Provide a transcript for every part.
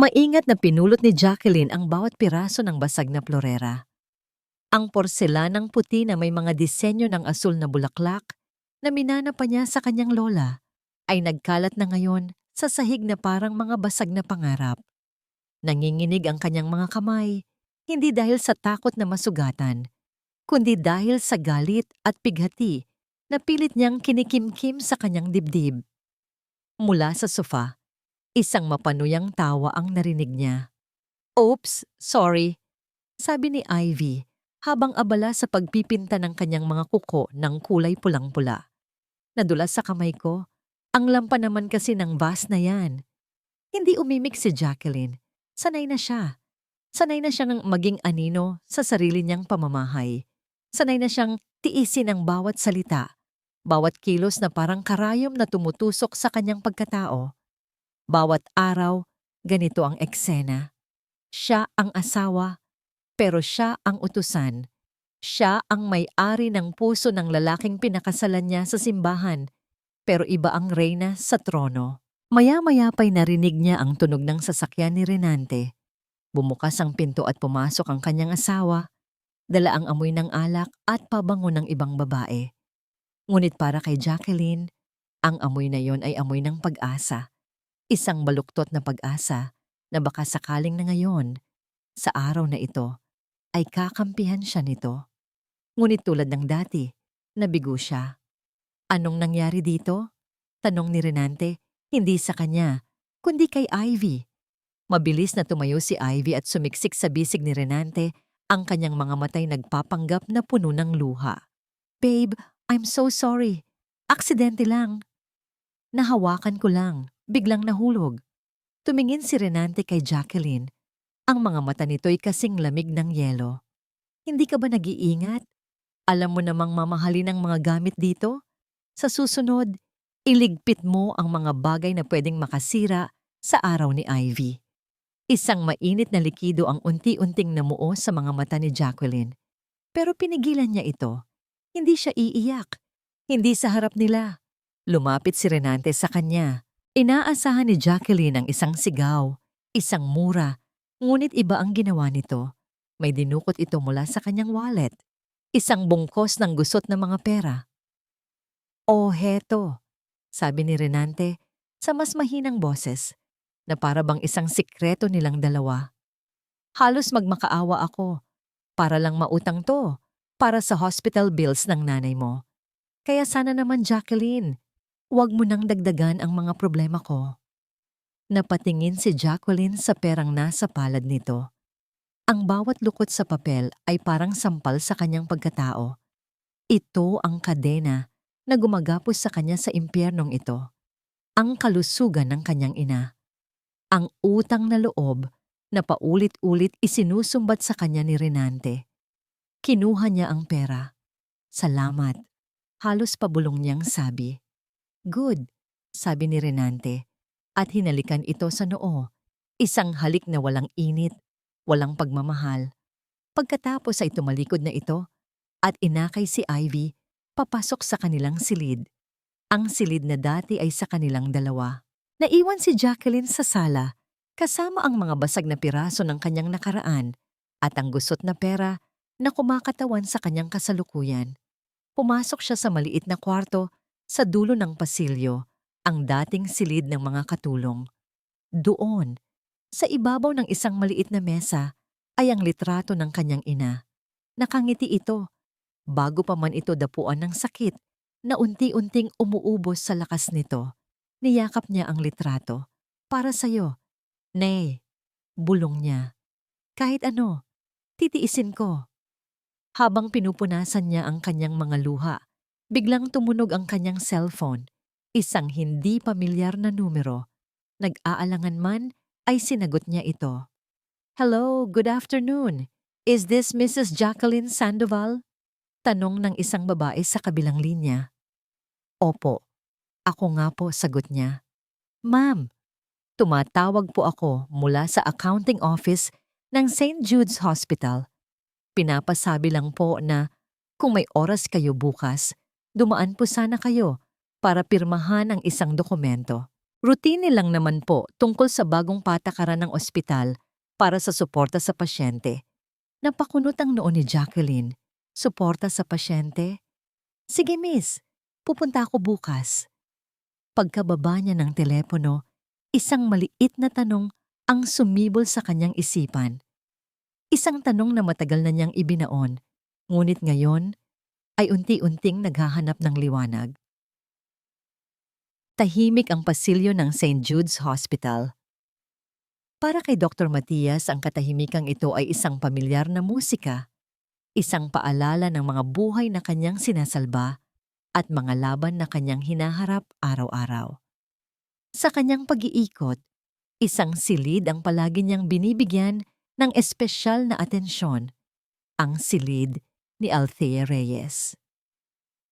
Maingat na pinulot ni Jacqueline ang bawat piraso ng basag na florera. Ang porselanang puti na may mga disenyo ng asul na bulaklak na minana pa niya sa kanyang lola ay nagkalat na ngayon sa sahig na parang mga basag na pangarap. Nanginginig ang kanyang mga kamay, hindi dahil sa takot na masugatan, kundi dahil sa galit at pighati na pilit niyang kinikimkim sa kanyang dibdib. Mula sa sofa, isang mapanuyang tawa ang narinig niya. "Oops, sorry," sabi ni Ivy habang abala sa pagpipinta ng kanyang mga kuko ng kulay pulang-pula. "Nadulas sa kamay ko. Ang lampa naman kasi ng vase na yan." Hindi umimik si Jacqueline. Sanay na siya. Sanay na siyang maging anino sa sarili niyang pamamahay. Sanay na siyang tiisin ang bawat salita, bawat kilos na parang karayom na tumutusok sa kanyang pagkatao. Bawat araw, ganito ang eksena. Siya ang asawa, pero siya ang utusan. Siya ang may-ari ng puso ng lalaking pinakasalan niya sa simbahan, pero iba ang reyna sa trono. Maya-maya pa'y narinig niya ang tunog ng sasakyan ni Renante. Bumukas ang pinto at pumasok ang kanyang asawa, dala ang amoy ng alak at pabango ng ibang babae. Ngunit para kay Jacqueline, ang amoy na yon ay amoy ng pag-asa. Isang baluktot na pag-asa na baka sakaling na ngayon, sa araw na ito, ay kakampihan siya nito. Ngunit tulad ng dati, nabigo siya. "Anong nangyari dito?" tanong ni Renante, hindi sa kanya, kundi kay Ivy. Mabilis na tumayo si Ivy at sumiksik sa bisig ni Renante, ang kanyang mga matay nagpapanggap na puno ng luha. "Babe, I'm so sorry. Aksidente lang. Nahawakan ko lang, biglang nahulog." Tumingin si Renante kay Jacqueline. Ang mga mata nito'y kasing lamig ng yelo. "Hindi ka ba nag-iingat? Alam mo namang mamahalin ang mga gamit dito? Sa susunod, iligpit mo ang mga bagay na pwedeng makasira sa araw ni Ivy." Isang mainit na likido ang unti-unting namuo sa mga mata ni Jacqueline. Pero pinigilan niya ito. Hindi siya iiyak. Hindi sa harap nila. Lumapit si Renante sa kanya. Inaasahan ni Jacqueline ang isang sigaw, isang mura, ngunit iba ang ginawa nito. May dinukot ito mula sa kanyang wallet. Isang bungkos ng gusot na mga pera. "Oh, heto," sabi ni Renante sa mas mahinang boses, na para bang isang sikreto nilang dalawa. "Halos magmakaawa ako. Para lang mautang to, para sa hospital bills ng nanay mo. Kaya sana naman, Jacqueline, huwag mo nang dagdagan ang mga problema ko." Napatingin si Jacqueline sa perang nasa palad nito. Ang bawat lukot sa papel ay parang sampal sa kanyang pagkatao. Ito ang kadena na gumagapos sa kanya sa impyernong ito. Ang kalusugan ng kanyang ina. Ang utang na loob na paulit-ulit isinusumbat sa kanya ni Renante. Kinuha niya ang pera. "Salamat," halos pabulong niyang sabi. "Good," sabi ni Renante, at hinalikan ito sa noo. Isang halik na walang init, walang pagmamahal. Pagkatapos ay tumalikod na ito at inakay si Ivy papasok sa kanilang silid. Ang silid na dati ay sa kanilang dalawa. Naiwan si Jacqueline sa sala, kasama ang mga basag na piraso ng kanyang nakaraan at ang gusot na pera na kumakatawan sa kanyang kasalukuyan. Pumasok siya sa maliit na kwarto sa dulo ng pasilyo, ang dating silid ng mga katulong. Doon, sa ibabaw ng isang maliit na mesa, ay ang litrato ng kanyang ina. Nakangiti ito, bago pa man ito dapuan ng sakit na unti-unting umuubos sa lakas nito. Niyakap niya ang litrato. "Para sa'yo. Nay," bulong niya. "Kahit ano, titiisin ko." Habang pinupunasan niya ang kanyang mga luha, biglang tumunog ang kanyang cellphone. Isang hindi pamilyar na numero. Nag-aalangan man, ay sinagot niya ito. "Hello, good afternoon. Is this Mrs. Jacqueline Sandoval?" Tanong ng isang babae sa kabilang linya. "Opo, ako nga po," sagot niya. "Ma'am, tumatawag po ako mula sa accounting office ng St. Jude's Hospital. Pinapasabi lang po na kung may oras kayo bukas, dumaan po sana kayo para pirmahan ang isang dokumento." Routine lang naman po tungkol sa bagong patakaran ng ospital para sa suporta sa pasyente. Napakunot ang noo ni Jacqueline. Suporta sa pasyente? Sige miss, pupunta ako bukas. Pagkababa niya ng telepono, isang maliit na tanong ang sumibol sa kanyang isipan. Isang tanong na matagal na niyang ibinaon, ngunit ngayon ay unti-unting naghahanap ng liwanag. Tahimik ang pasilyo ng St. Jude's Hospital. Para kay Dr. Matias, ang katahimikang ito ay isang pamilyar na musika, isang paalala ng mga buhay na kanyang sinasalba at mga laban na kanyang hinaharap araw-araw. Sa kanyang pag-iikot, isang silid ang palagi niyang binibigyan ng espesyal na atensyon, ang silid ni Althea Reyes.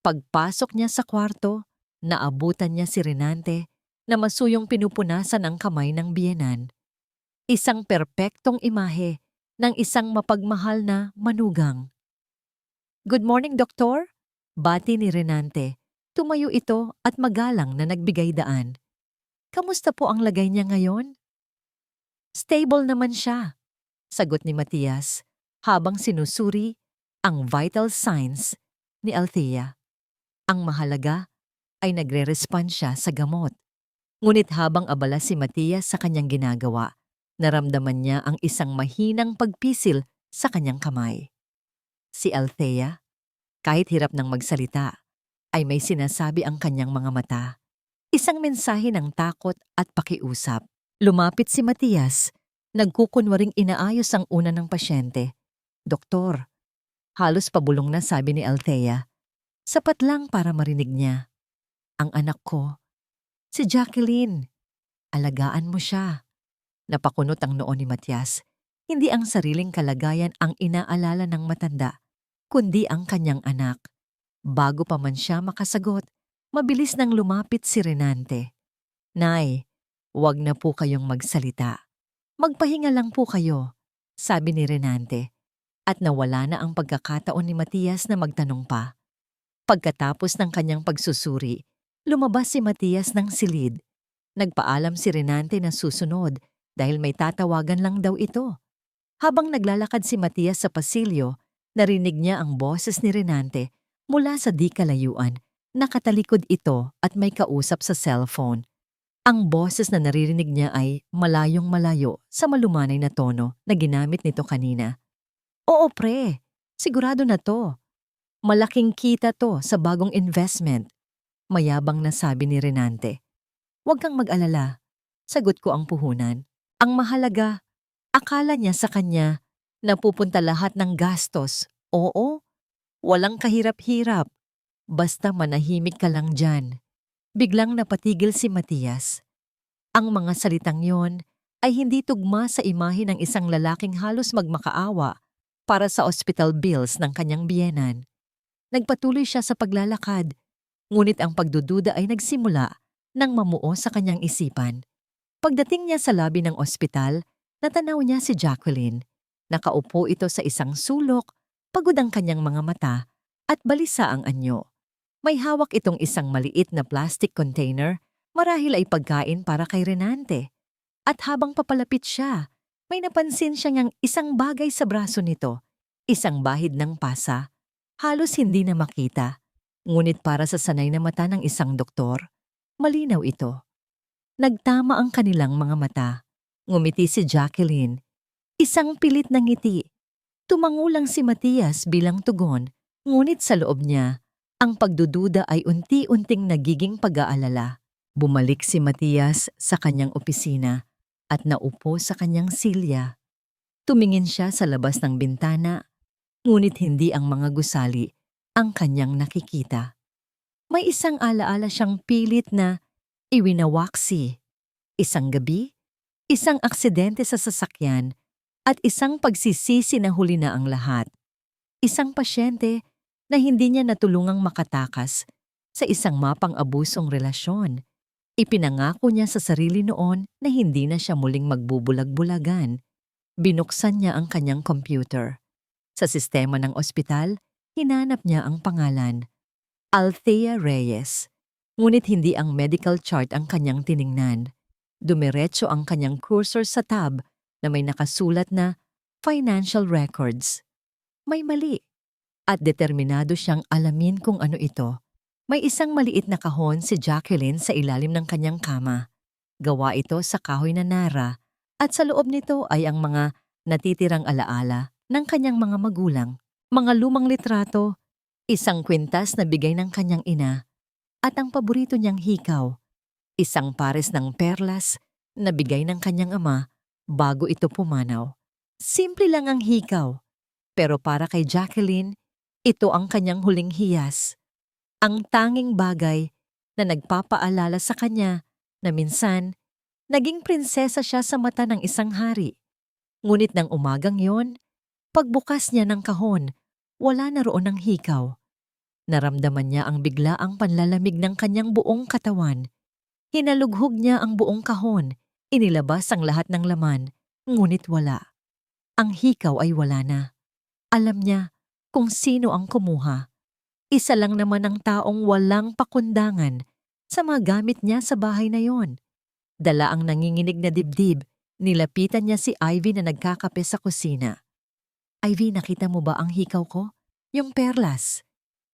Pagpasok niya sa kwarto, naabutan niya si Renante na masuyong pinupunasan ang kamay ng biyenan. Isang perpektong imahe ng isang mapagmahal na manugang. "Good morning, Doktor," bati ni Renante. Tumayo ito at magalang na nagbigay daan. "Kamusta po ang lagay niya ngayon?" "Stable naman siya," sagot ni Matias habang sinusuri ang vital signs ni Althea. Ang mahalaga ay nagre-respond siya sa gamot. Ngunit habang abala si Matias sa kanyang ginagawa, naramdaman niya ang isang mahinang pagpisil sa kanyang kamay. Si Althea, kahit hirap ng magsalita, ay may sinasabi ang kanyang mga mata. Isang mensahe ng takot at pakiusap. Lumapit si Matias, nagkukunwaring inaayos ang una ng pasyente. "Doktor," halos pabulong na sabi ni Althea. Sapat lang para marinig niya. "Ang anak ko, si Jacqueline. Alagaan mo siya." Napakunot ang noo ni Matias. Hindi ang sariling kalagayan ang inaalala ng matanda, kundi ang kanyang anak. Bago pa man siya makasagot, mabilis nang lumapit si Renante. "Nay, huwag na po kayong magsalita. Magpahinga lang po kayo," sabi ni Renante. At nawala na ang pagkakataon ni Matias na magtanong pa. Pagkatapos ng kanyang pagsusuri, lumabas si Matias ng silid. Nagpaalam si Renante na susunod dahil may tatawagan lang daw ito. Habang naglalakad si Matias sa pasilyo, narinig niya ang boses ni Renante mula sa di kalayuan. Nakatalikod ito at may kausap sa cellphone. Ang boses na naririnig niya ay malayong malayo sa malumanay na tono na ginamit nito kanina. "Oo pre, sigurado na to. Malaking kita to sa bagong investment," mayabang na sabi ni Renante. "Huwag kang mag-alala," sagot ko ang puhunan. Ang mahalaga, akala niya sa kanya na pupunta lahat ng gastos. Oo, walang kahirap-hirap. Basta manahimik ka lang dyan. Biglang napatigil si Matias. Ang mga salitang yon ay hindi tugma sa imahe ng isang lalaking halos magmakaawa para sa hospital bills ng kanyang biyenan. Nagpatuloy siya sa paglalakad, ngunit ang pagdududa ay nagsimula nang mamuo sa kanyang isipan. Pagdating niya sa lobby ng ospital, natanaw niya si Jacqueline. Nakaupo ito sa isang sulok, pagod ang kanyang mga mata at balisa ang anyo. May hawak itong isang maliit na plastic container, marahil ay pagkain para kay Renante. At habang papalapit siya, may napansin siya ngang isang bagay sa braso nito, isang bahid ng pasa. Halos hindi na makita, ngunit para sa sanay na mata ng isang doktor, malinaw ito. Nagtama ang kanilang mga mata. Ngumiti si Jacqueline. Isang pilit na ngiti. Tumangulang si Matias bilang tugon, ngunit sa loob niya, ang pagdududa ay unti-unting nagiging pag-aalala. Bumalik si Matias sa kanyang opisina at naupo sa kanyang silya. Tumingin siya sa labas ng bintana, ngunit hindi ang mga gusali ang kanyang nakikita. May isang alaala siyang pilit na iwinawaksi. Isang gabi, isang aksidente sa sasakyan, at isang pagsisisi na huli na ang lahat. Isang pasyente na hindi niya natulungang makatakas sa isang mapang-abusong relasyon. Ipinangako niya sa sarili noon na hindi na siya muling magbubulag-bulagan. Binuksan niya ang kanyang computer. Sa sistema ng ospital, hinanap niya ang pangalan, Althea Reyes. Ngunit hindi ang medical chart ang kanyang tiningnan. Dumiretso ang kanyang cursor sa tab na may nakasulat na financial records. May mali at determinado siyang alamin kung ano ito. May isang maliit na kahon si Jacqueline sa ilalim ng kanyang kama. Gawa ito sa kahoy na nara at sa loob nito ay ang mga natitirang alaala ng kanyang mga magulang, mga lumang litrato, isang kwintas na bigay ng kanyang ina, at ang paborito niyang hikaw, isang pares ng perlas na bigay ng kanyang ama bago ito pumanaw. Simple lang ang hikaw, pero para kay Jacqueline, ito ang kanyang huling hiyas. Ang tanging bagay na nagpapaalala sa kanya na minsan, naging prinsesa siya sa mata ng isang hari. Ngunit ng umagang yon, pagbukas niya ng kahon, wala na roon ang hikaw. Naramdaman niya ang biglaang panlalamig ng kanyang buong katawan. Hinalughog niya ang buong kahon, inilabas ang lahat ng laman, ngunit wala. Ang hikaw ay wala na. Alam niya kung sino ang kumuha. Isa lang naman ang taong walang pakundangan sa mga gamit niya sa bahay na yon. Dala ang nanginginig na dibdib, nilapitan niya si Ivy na nagkakape sa kusina. Ivy, nakita mo ba ang hikaw ko? Yung perlas.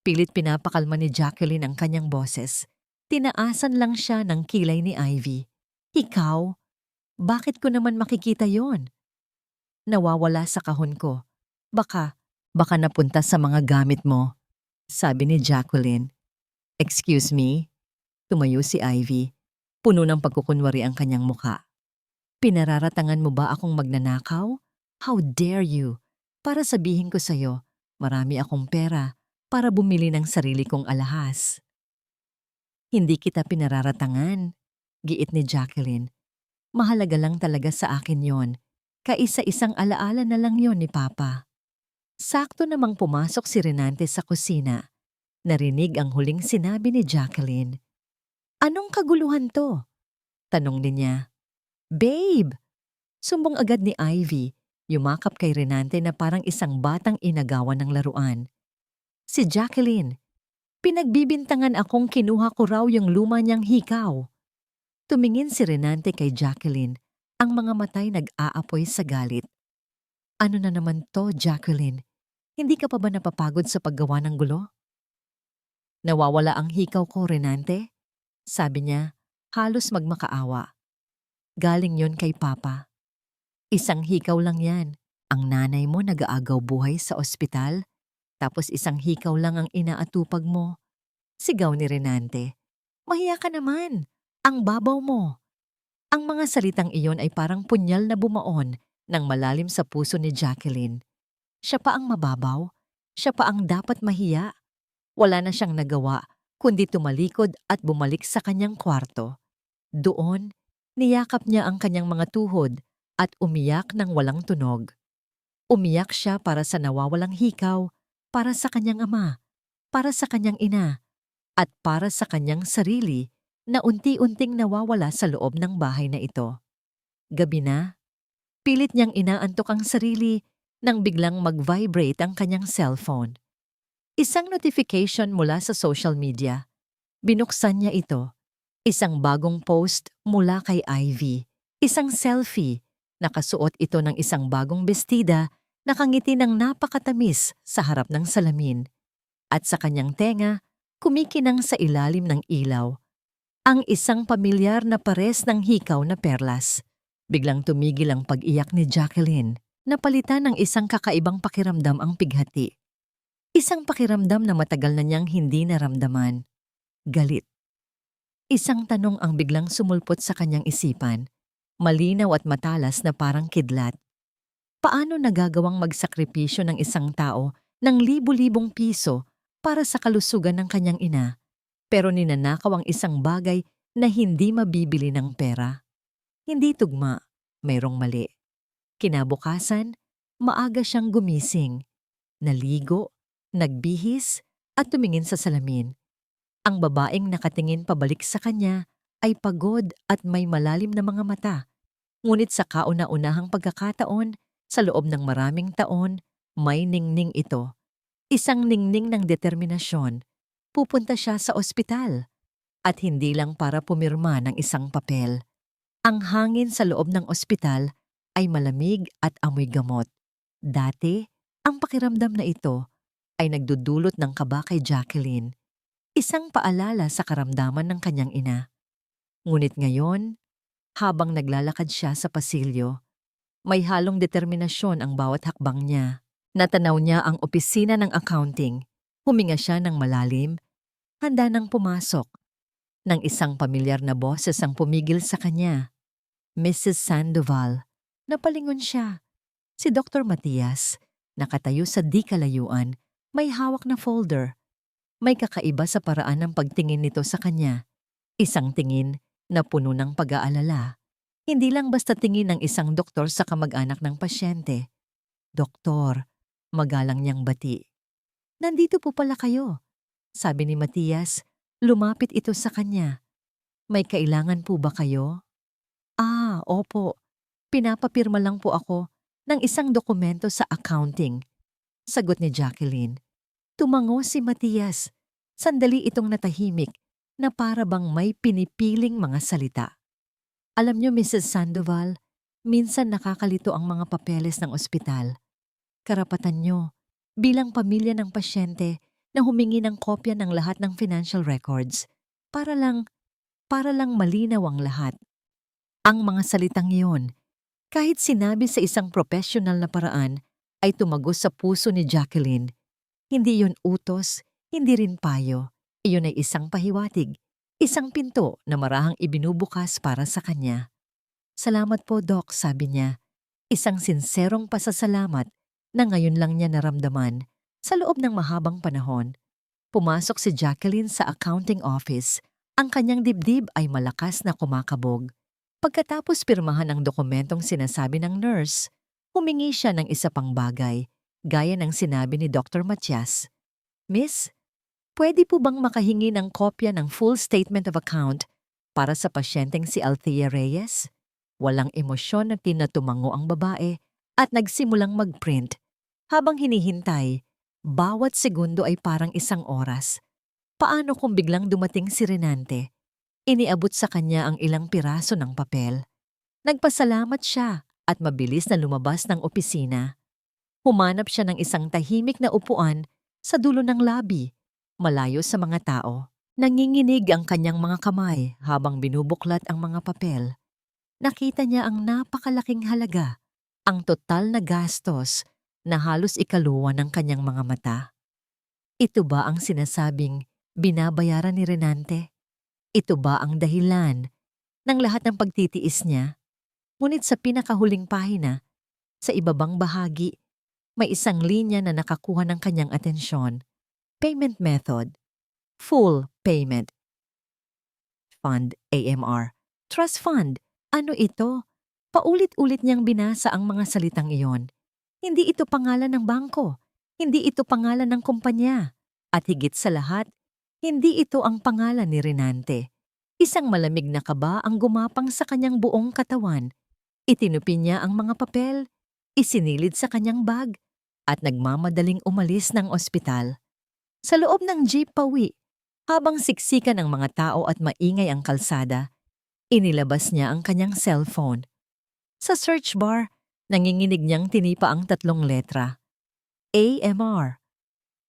Pilit pinapakalma ni Jacqueline ang kanyang boses. Tinaasan lang siya ng kilay ni Ivy. Ikaw? Bakit ko naman makikita yon? Nawawala sa kahon ko. Baka napunta sa mga gamit mo, sabi ni Jacqueline. Excuse me? Tumayo si Ivy. Puno ng pagkukunwari ang kanyang muka. Pinararatangan mo ba akong magnanakaw? How dare you? Para sabihin ko sa'yo, marami akong pera para bumili ng sarili kong alahas. Hindi kita pinararatangan, giit ni Jacqueline. Mahalaga lang talaga sa akin yon. Kaisa-isang alaala na lang yon ni Papa. Sakto namang pumasok si Renante sa kusina. Narinig ang huling sinabi ni Jacqueline. Anong kaguluhan to? Tanong niya. Babe! Sumbong agad ni Ivy, yumakap kay Renante na parang isang batang inagawan ng laruan. Si Jacqueline, pinagbibintangan akong kinuha ko raw yung luma niyang hikaw. Tumingin si Renante kay Jacqueline, ang mga matay nag-aapoy sa galit. Ano na naman to, Jacqueline? Hindi ka pa ba napapagod sa paggawa ng gulo? Nawawala ang hikaw ko, Renante? Sabi niya, halos magmakaawa. Galing yon kay Papa. Isang hikaw lang yan. Ang nanay mo nag-aagaw buhay sa ospital, tapos isang hikaw lang ang inaatupag mo. Sigaw ni Renante. Mahiya ka naman. Ang babaw mo. Ang mga salitang iyon ay parang punyal na bumaon ng malalim sa puso ni Jacqueline. Siya pa ang mababaw. Siya pa ang dapat mahiya. Wala na siyang nagawa kundi tumalikod at bumalik sa kanyang kwarto. Doon, niyakap niya ang kanyang mga tuhod at umiyak ng walang tunog. Umiyak siya para sa nawawalang hikaw, para sa kanyang ama, para sa kanyang ina, at para sa kanyang sarili na unti-unting nawawala sa loob ng bahay na ito. Gabi na, pilit niyang inaantok ang sarili nang biglang mag-vibrate ang kanyang cellphone. Isang notification mula sa social media. Binuksan niya ito. Isang bagong post mula kay Ivy. Isang selfie. Nakasuot ito ng isang bagong bestida, nakangiti ng napakatamis sa harap ng salamin. At sa kanyang tenga, kumikinang sa ilalim ng ilaw. Ang isang pamilyar na pares ng hikaw na perlas. Biglang tumigil ang pag-iyak ni Jacqueline. Napalitan ng isang kakaibang pakiramdam ang pighati. Isang pakiramdam na matagal na niyang hindi naramdaman. Galit. Isang tanong ang biglang sumulpot sa kanyang isipan. Malinaw at matalas na parang kidlat. Paano nagagawang magsakripisyo ng isang tao ng libu-libong piso para sa kalusugan ng kanyang ina, pero ninanakaw ang isang bagay na hindi mabibili ng pera? Hindi tugma, mayroong mali. Kinabukasan, maaga siyang gumising, naligo, nagbihis at tumingin sa salamin. Ang babaeng nakatingin pabalik sa kanya ay pagod at may malalim na mga mata. Ngunit sa kauna-unahang pagkakataon, sa loob ng maraming taon, may ningning ito. Isang ningning ng determinasyon. Pupunta siya sa ospital. At hindi lang para pumirma ng isang papel. Ang hangin sa loob ng ospital ay malamig at amoy gamot. Dati, ang pakiramdam na ito ay nagdudulot ng kaba kay Jacqueline, isang paalala sa karamdaman ng kanyang ina. Ngunit ngayon, habang naglalakad siya sa pasilyo, may halong determinasyon ang bawat hakbang niya. Natanaw niya ang opisina ng accounting. Huminga siya ng malalim, handa nang pumasok. Nang isang pamilyar na boses ang pumigil sa kanya. Mrs. Sandoval. Napalingon siya. Si Dr. Matias, nakatayo sa di kalayuan, may hawak na folder. May kakaiba sa paraan ng pagtingin nito sa kanya. Isang tingin na puno ng pag-aalala. Hindi lang basta tingin ng isang doktor sa kamag-anak ng pasyente. Doktor, magalang niyang bati. Nandito po pala kayo, sabi ni Matias. Lumapit ito sa kanya. May kailangan po ba kayo? Ah, opo. Pinapapirma lang po ako ng isang dokumento sa accounting. Sagot ni Jacqueline. Tumango si Matias. Sandali itong natahimik na para bang may pinipiling mga salita. Alam niyo, Mrs. Sandoval, minsan nakakalito ang mga papeles ng ospital. Karapatan niyo, bilang pamilya ng pasyente, na humingi ng kopya ng lahat ng financial records para lang malinaw ang lahat. Ang mga salitang iyon, kahit sinabi sa isang professional na paraan, ay tumagos sa puso ni Jacqueline. Hindi yun utos, hindi rin payo. Iyon ay isang pahiwatig, isang pinto na marahang ibinubukas para sa kanya. Salamat po, Doc, sabi niya. Isang sinserong pasasalamat na ngayon lang niya naramdaman sa loob ng mahabang panahon. Pumasok si Jacqueline sa accounting office. Ang kanyang dibdib ay malakas na kumakabog. Pagkatapos pirmahan ang dokumentong sinasabi ng nurse, humingi siya ng isa pang bagay, gaya ng sinabi ni Dr. Matias. Miss, pwede po bang makahingi ng kopya ng full statement of account para sa pasyenteng si Althea Reyes? Walang emosyon na tinatumango ang babae at nagsimulang mag-print. Habang hinihintay, bawat segundo ay parang isang oras. Paano kung biglang dumating si Renante? Iniabot sa kanya ang ilang piraso ng papel. Nagpasalamat siya at mabilis na lumabas ng opisina. Humanap siya ng isang tahimik na upuan sa dulo ng lobby, malayo sa mga tao. Nanginginig ang kanyang mga kamay habang binubuklat ang mga papel. Nakita niya ang napakalaking halaga, ang total na gastos na halos ikaluwa ng kanyang mga mata. Ito ba ang sinasabing binabayaran ni Renante? Ito ba ang dahilan ng lahat ng pagtitiis niya? Ngunit sa pinakahuling pahina, sa ibabang bahagi, may isang linya na nakakuha ng kanyang atensyon. Payment method. Full payment. Fund, AMR. Trust fund. Ano ito? Paulit-ulit niyang binasa ang mga salitang iyon. Hindi ito pangalan ng bangko. Hindi ito pangalan ng kumpanya. At higit sa lahat, hindi ito ang pangalan ni Renante. Isang malamig na kaba ang gumapang sa kanyang buong katawan. Itinupi niya ang mga papel, isinilid sa kanyang bag, at nagmamadaling umalis ng ospital. Sa loob ng jeep pauwi, habang siksikan ng mga tao at maingay ang kalsada, inilabas niya ang kanyang cellphone. Sa search bar, nanginginig niyang tinipa ang 3 letra. AMR.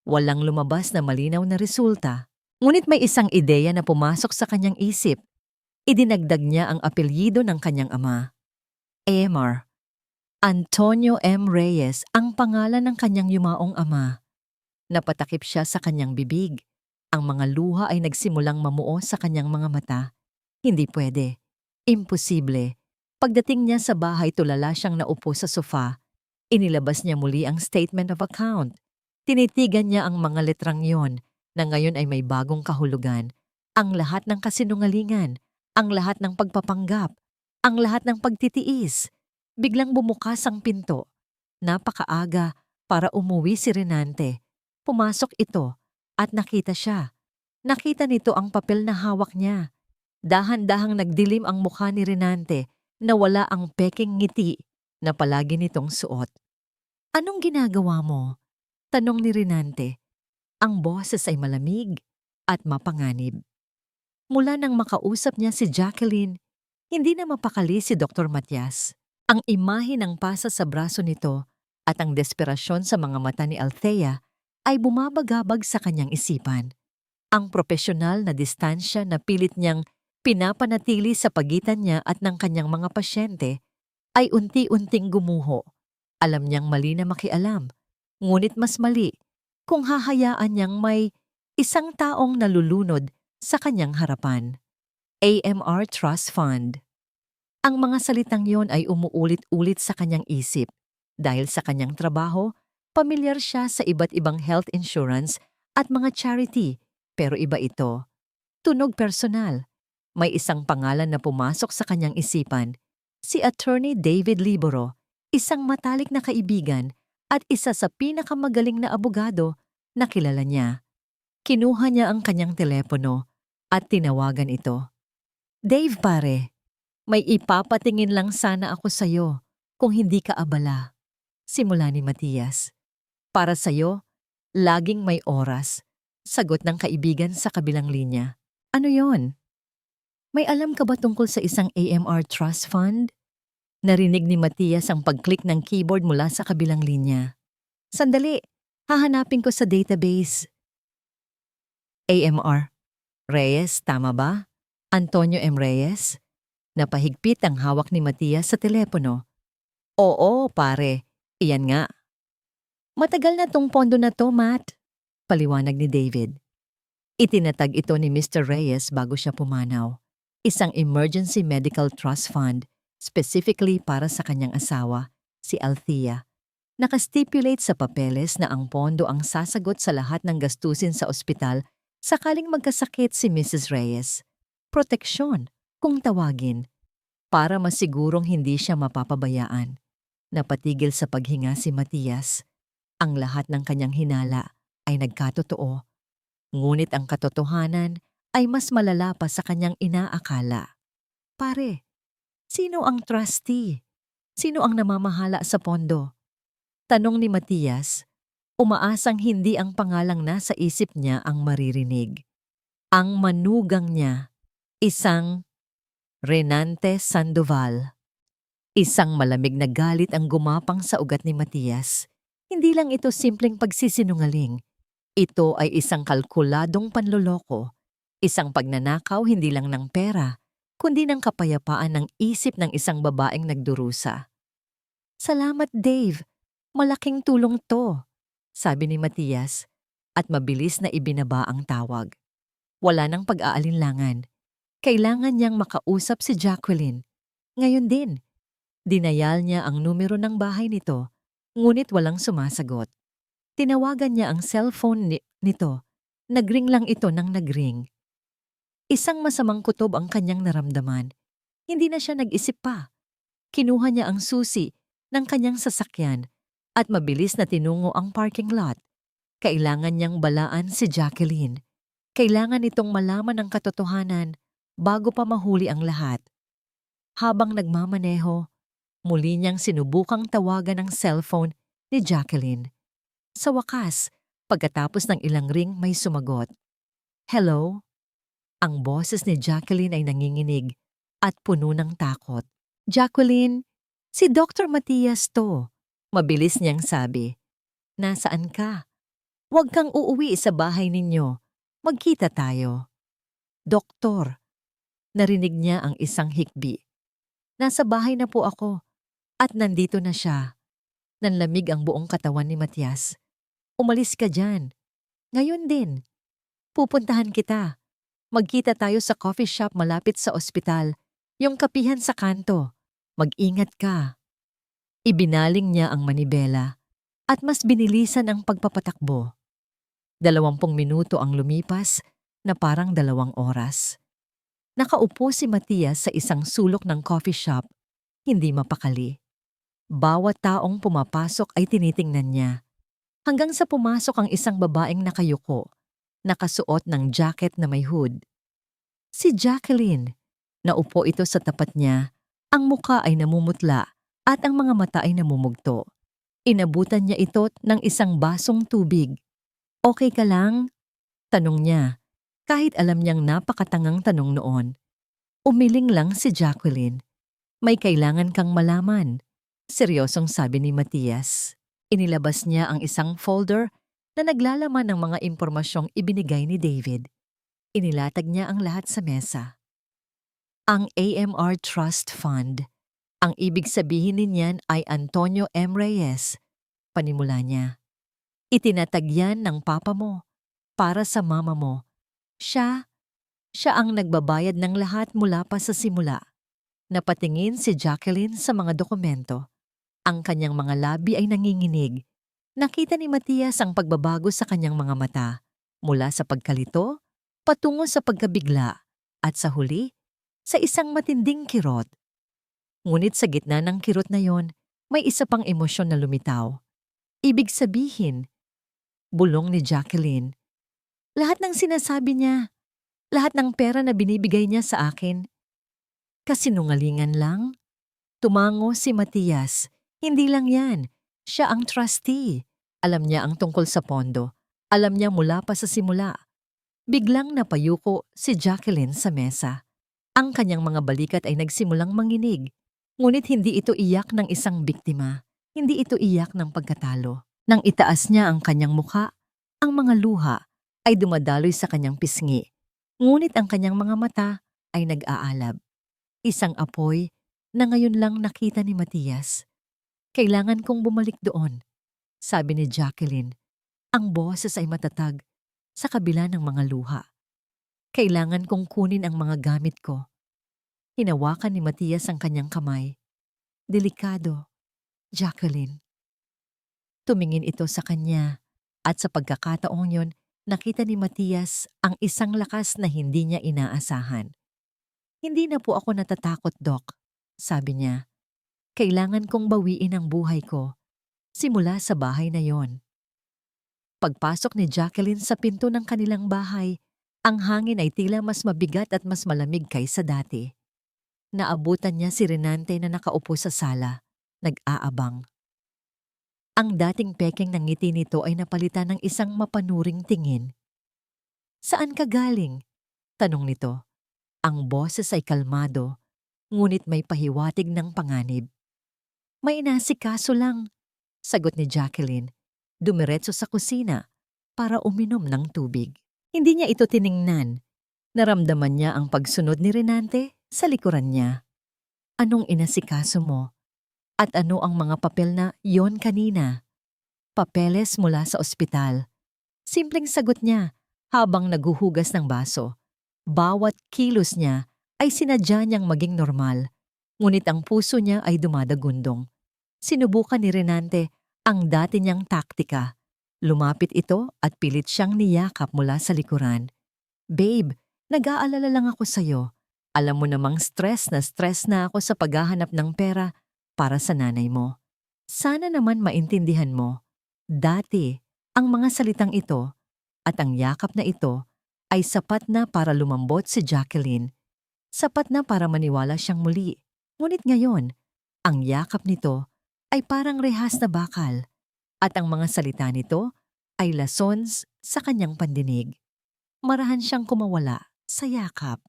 Walang lumabas na malinaw na resulta. Ngunit may isang ideya na pumasok sa kanyang isip. Idinagdag niya ang apelyido ng kanyang ama. AMR. Antonio M. Reyes ang pangalan ng kanyang yumaong ama. Napatakip siya sa kanyang bibig. Ang mga luha ay nagsimulang mamuo sa kanyang mga mata. Hindi pwede. Imposible. Pagdating niya sa bahay, tulala siyang naupo sa sofa. Inilabas niya muli ang statement of account. Tinitigan niya ang mga letrang yon na ngayon ay may bagong kahulugan. Ang lahat ng kasinungalingan, ang lahat ng pagpapanggap, ang lahat ng pagtitiis. Biglang bumukas ang pinto. Napakaaga para umuwi si Renante. Pumasok ito at nakita siya. Nakita nito ang papel na hawak niya. Dahan-dahang nagdilim ang mukha ni Renante na wala ang peking ngiti na palagi nitong suot. Anong ginagawa mo? Tanong ni Renante. Ang boses ay malamig at mapanganib. Mula nang makausap niya si Jacqueline, hindi na mapakali si Dr. Matias. Ang imahe ng pasa sa braso nito at ang desperasyon sa mga mata ni Althea ay bumabagabag sa kanyang isipan. Ang propesyonal na distansya na pilit niyang pinapanatili sa pagitan niya at ng kanyang mga pasyente ay unti-unting gumuho. Alam niyang mali na makialam, ngunit mas mali kung hahayaan niyang may isang taong nalulunod sa kanyang harapan. AMR Trust Fund. Ang mga salitang yon ay umuulit-ulit sa kanyang isip. Dahil sa kanyang trabaho, pamilyar siya sa iba't ibang health insurance at mga charity, pero iba ito. Tunog personal. May isang pangalan na pumasok sa kanyang isipan, si Attorney David Liboro, isang matalik na kaibigan at isa sa pinakamagaling na abogado na kilala niya. Kinuha niya ang kanyang telepono at tinawagan ito. Dave pare, may ipapatingin lang sana ako sa'yo kung hindi ka abala. Simula ni Matias. Para sa'yo, laging may oras. Sagot ng kaibigan sa kabilang linya. Ano yon? May alam ka ba tungkol sa isang AMR Trust Fund? Narinig ni Matias ang pag-click ng keyboard mula sa kabilang linya. Sandali, hahanapin ko sa database. AMR. Reyes, tama ba? Antonio M. Reyes? Napahigpit ang hawak ni Matias sa telepono. Oo, pare. Iyan nga. Matagal na tong pondo na to, Matt. Paliwanag ni David. Itinatag ito ni Mr. Reyes bago siya pumanaw. Isang emergency medical trust fund specifically para sa kanyang asawa, si Althea. Nakastipulate sa papeles na ang pondo ang sasagot sa lahat ng gastusin sa ospital sakaling magkasakit si Mrs. Reyes. Proteksyon, kung tawagin, para masigurong hindi siya mapapabayaan. Napatigil sa paghinga si Matias. Ang lahat ng kanyang hinala ay nagkatotoo. Ngunit ang katotohanan ay mas malala pa sa kanyang inaakala. Pare, sino ang trustee? Sino ang namamahala sa pondo? Tanong ni Matias, umaasang hindi ang pangalang nasa isip niya ang maririnig. Ang manugang niya, isang Renante Sandoval. Isang malamig na galit ang gumapang sa ugat ni Matias. Hindi lang ito simpleng pagsisinungaling. Ito ay isang kalkuladong panloloko. Isang pagnanakaw hindi lang ng pera, kundi ng kapayapaan ng isip ng isang babaeng nagdurusa. Salamat, Dave. Malaking tulong to, sabi ni Matias, at mabilis na ibinaba ang tawag. Wala nang pag-aalinlangan. Kailangan niyang makausap si Jacqueline. Ngayon din, dinayal niya ang numero ng bahay nito, ngunit walang sumasagot. Tinawagan niya ang cellphone nito. Nagring lang ito nang nagring. Isang masamang kutob ang kanyang naramdaman. Hindi na siya nag-isip pa. Kinuha niya ang susi ng kanyang sasakyan at mabilis na tinungo ang parking lot. Kailangan niyang balaan si Jacqueline. Kailangan itong malaman ang katotohanan bago pa mahuli ang lahat. Habang nagmamaneho, muli niyang sinubukang tawagan ang cellphone ni Jacqueline. Sa wakas, pagkatapos ng ilang ring may sumagot. Hello? Ang boses ni Jacqueline ay nanginginig at puno ng takot. Jacqueline, si Dr. Matias to. Mabilis niyang sabi. Nasaan ka? Huwag kang uuwi sa bahay ninyo. Magkita tayo. Doktor, narinig niya ang isang hikbi. Nasa bahay na po ako at nandito na siya. Nanlamig ang buong katawan ni Matias. Umalis ka dyan. Ngayon din. Pupuntahan kita. Magkita tayo sa coffee shop malapit sa ospital, yung kapihan sa kanto. Mag-ingat ka. Ibinaling niya ang manibela at mas binilisan ang pagpapatakbo. 20 minuto ang lumipas na parang 2 oras. Nakaupo si Matias sa isang sulok ng coffee shop, hindi mapakali. Bawat taong pumapasok ay tinitingnan niya. Hanggang sa pumasok ang isang babaeng nakayuko, nakasuot ng jacket na may hood. Si Jacqueline. Naupo ito sa tapat niya. Ang muka ay namumutla at ang mga mata ay namumugto. Inabutan niya ito ng isang basong tubig. Okay ka lang? Tanong niya. Kahit alam niyang napakatangang tanong noon, umiling lang si Jacqueline. May kailangan kang malaman, seryosong sabi ni Matias. Inilabas niya ang isang folder na naglalaman ng mga impormasyong ibinigay ni David. Inilatag niya ang lahat sa mesa. Ang AMR Trust Fund. Ang ibig sabihin niyan ay Antonio M. Reyes, panimula niya. Itinatag yan ng papa mo para sa mama mo. Siya ang nagbabayad ng lahat mula pa sa simula. Napatingin si Jacqueline sa mga dokumento. Ang kanyang mga labi ay nanginginig. Nakita ni Matias ang pagbabago sa kanyang mga mata, mula sa pagkalito, patungo sa pagkabigla, at sa huli, sa isang matinding kirot. Ngunit sa gitna ng kirot na yon, may isa pang emosyon na lumitaw. Ibig sabihin, bulong ni Jacqueline. Lahat ng sinasabi niya, lahat ng pera na binibigay niya sa akin, kasinungalingan lang? Tumango si Matias. Hindi lang yan, siya ang trustee. Alam niya ang tungkol sa pondo. Alam niya mula pa sa simula. Biglang napayuko si Jacqueline sa mesa. Ang kanyang mga balikat ay nagsimulang manginig. Ngunit hindi ito iyak ng isang biktima. Hindi ito iyak ng pagkatalo. Nang itaas niya ang kanyang mukha, ang mga luha ay dumadaloy sa kanyang pisngi. Ngunit ang kanyang mga mata ay nag-aalab. Isang apoy na ngayon lang nakita ni Matias. Kailangan kong bumalik doon, sabi ni Jacqueline. Ang boses ay matatag sa kabila ng mga luha. Kailangan kong kunin ang mga gamit ko. Hinawakan ni Matias ang kanyang kamay. Delikado, Jacqueline. Tumingin ito sa kanya at sa pagkakataong yon, nakita ni Matias ang isang lakas na hindi niya inaasahan. Hindi na po ako natatakot, Doc, sabi niya. Kailangan kong bawiin ang buhay ko, simula sa bahay na yon. Pagpasok ni Jacqueline sa pinto ng kanilang bahay, ang hangin ay tila mas mabigat at mas malamig kaysa dati. Naabutan niya si Renante na nakaupo sa sala, nag-aabang. Ang dating pekeng ng ngiti nito ay napalitan ng isang mapanuring tingin. Saan ka galing? Tanong nito. Ang boses ay kalmado, ngunit may pahiwatig ng panganib. May inasikaso lang, sagot ni Jacqueline. Dumiretso sa kusina para uminom ng tubig. Hindi niya ito tiningnan. Naramdaman niya ang pagsunod ni Renante sa likuran niya. Anong inasikaso mo? At ano ang mga papel na yon kanina? Papeles mula sa ospital. Simpleng sagot niya habang naghuhugas ng baso. Bawat kilos niya ay sinadya niyang maging normal, ngunit ang puso niya ay dumadagundong. Sinubukan ni Renante ang dati niyang taktika. Lumapit ito at pilit siyang niyakap mula sa likuran. Babe, nag-aalala lang ako sa'yo. Alam mo namang stress na ako sa paghahanap ng pera para sa nanay mo. Sana naman maintindihan mo. Dati, ang mga salitang ito at ang yakap na ito ay sapat na para lumambot si Jacqueline. Sapat na para maniwala siyang muli. Ngunit ngayon, ang yakap nito ay parang rehas na bakal at ang mga salita nito ay lasons sa kanyang pandinig. Marahan siyang kumawala sa yakap.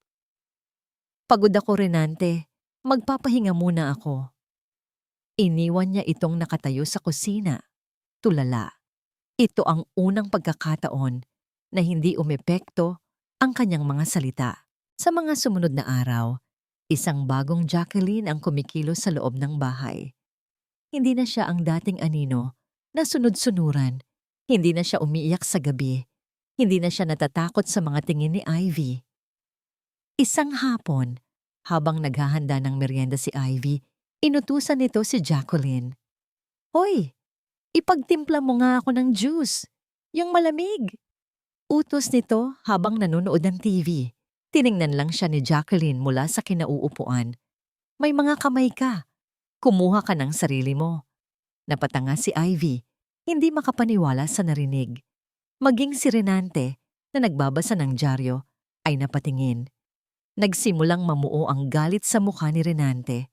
Pagod ako, Renante. Magpapahinga muna ako. Iniwan niya itong nakatayo sa kusina. Tulala. Ito ang unang pagkakataon na hindi umepekto ang kanyang mga salita. Sa mga sumunod na araw, isang bagong Jacqueline ang kumikilos sa loob ng bahay. Hindi na siya ang dating anino na sunod-sunuran. Hindi na siya umiiyak sa gabi. Hindi na siya natatakot sa mga tingin ni Ivy. Isang hapon, habang naghahanda ng merienda si Ivy, inutusan nito si Jacqueline. Hoy, ipagtimpla mo nga ako ng juice, yung malamig. Utos nito habang nanonood ng TV. Tiningnan lang siya ni Jacqueline mula sa kinauupuan. May mga kamay ka. Kumuha ka ng sarili mo. Napatanga si Ivy, hindi makapaniwala sa narinig. Maging si Renante, na nagbabasa ng dyaryo, ay napatingin. Nagsimulang mamuo ang galit sa mukha ni Renante.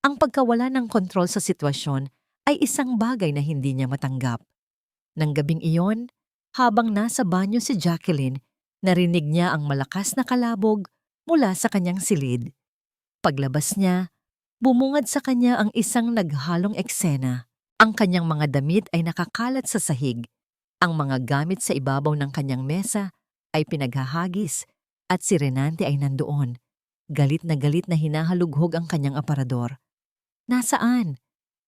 Ang pagkawala ng kontrol sa sitwasyon ay isang bagay na hindi niya matanggap. Nang gabing iyon, habang nasa banyo si Jacqueline, Narinig niya ang malakas na kalabog mula sa kanyang silid. Paglabas niya, bumungad sa kanya ang isang naghalong eksena. Ang kanyang mga damit ay nakakalat sa sahig. Ang mga gamit sa ibabaw ng kanyang mesa ay pinaghahagis at si Renante ay nandoon. Galit na hinahalughog ang kanyang aparador. Nasaan?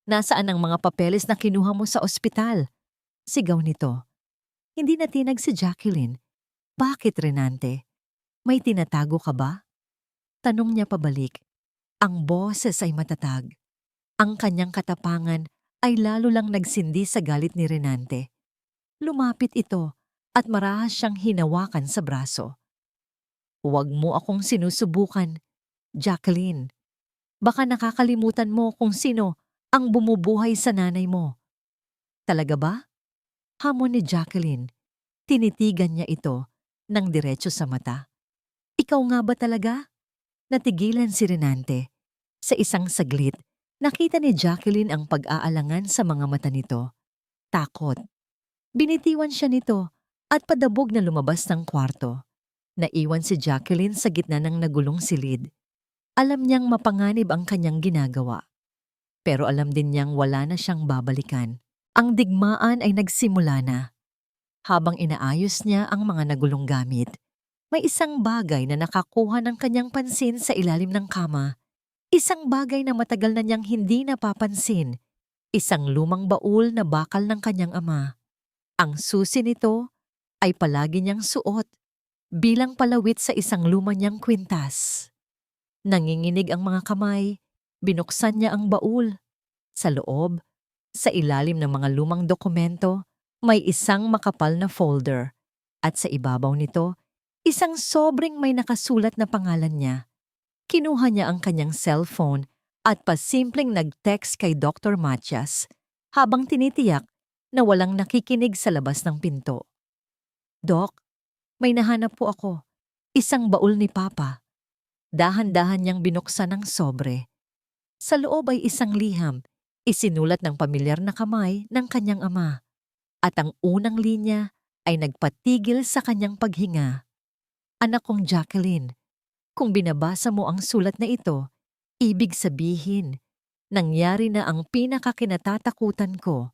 Nasaan ang mga papeles na kinuha mo sa ospital? Sigaw nito. Hindi natinag si Jacqueline. Bakit, Renante? May tinatago ka ba? Tanong niya pabalik. Ang boses ay matatag. Ang kanyang katapangan ay lalo lang nagsindi sa galit ni Renante. Lumapit ito at marahas siyang hinawakan sa braso. Huwag mo akong sinusubukan, Jacqueline. Baka nakakalimutan mo kung sino ang bumubuhay sa nanay mo. Talaga ba? Hamon ni Jacqueline. Tinitigan niya ito ng diretso sa mata. Ikaw nga ba talaga? Natigilan si Renante. Sa isang saglit, nakita ni Jacqueline ang pag-aalangan sa mga mata nito. Takot. Binitiwan siya nito at padabog na lumabas ng kwarto. Naiwan si Jacqueline sa gitna ng nagulong silid. Alam niyang mapanganib ang kanyang ginagawa. Pero alam din niyang wala na siyang babalikan. Ang digmaan ay nagsimula na. Habang inaayos niya ang mga nagulong gamit, may isang bagay na nakakuha ng kanyang pansin sa ilalim ng kama. Isang bagay na matagal na niyang hindi napapansin. Isang lumang baul na bakal ng kanyang ama. Ang susi nito ay palagi niyang suot bilang palawit sa isang luma niyang kwintas. Nanginginig ang mga kamay, binuksan niya ang baul. Sa loob, sa ilalim ng mga lumang dokumento, may isang makapal na folder at sa ibabaw nito, isang sobrang may nakasulat na pangalan niya. Kinuha niya ang kanyang cellphone at pasimpleng nag-text kay Dr. Matias habang tinitiyak na walang nakikinig sa labas ng pinto. Doc, may nahanap po ako. Isang baul ni Papa. Dahan-dahan niyang binuksan ang sobre. Sa loob ay isang liham, isinulat ng pamilyar na kamay ng kanyang ama. At ang unang linya ay nagpatigil sa kanyang paghinga. Anak kong Jacqueline, kung binabasa mo ang sulat na ito, ibig sabihin, nangyari na ang pinakakinatatakutan ko.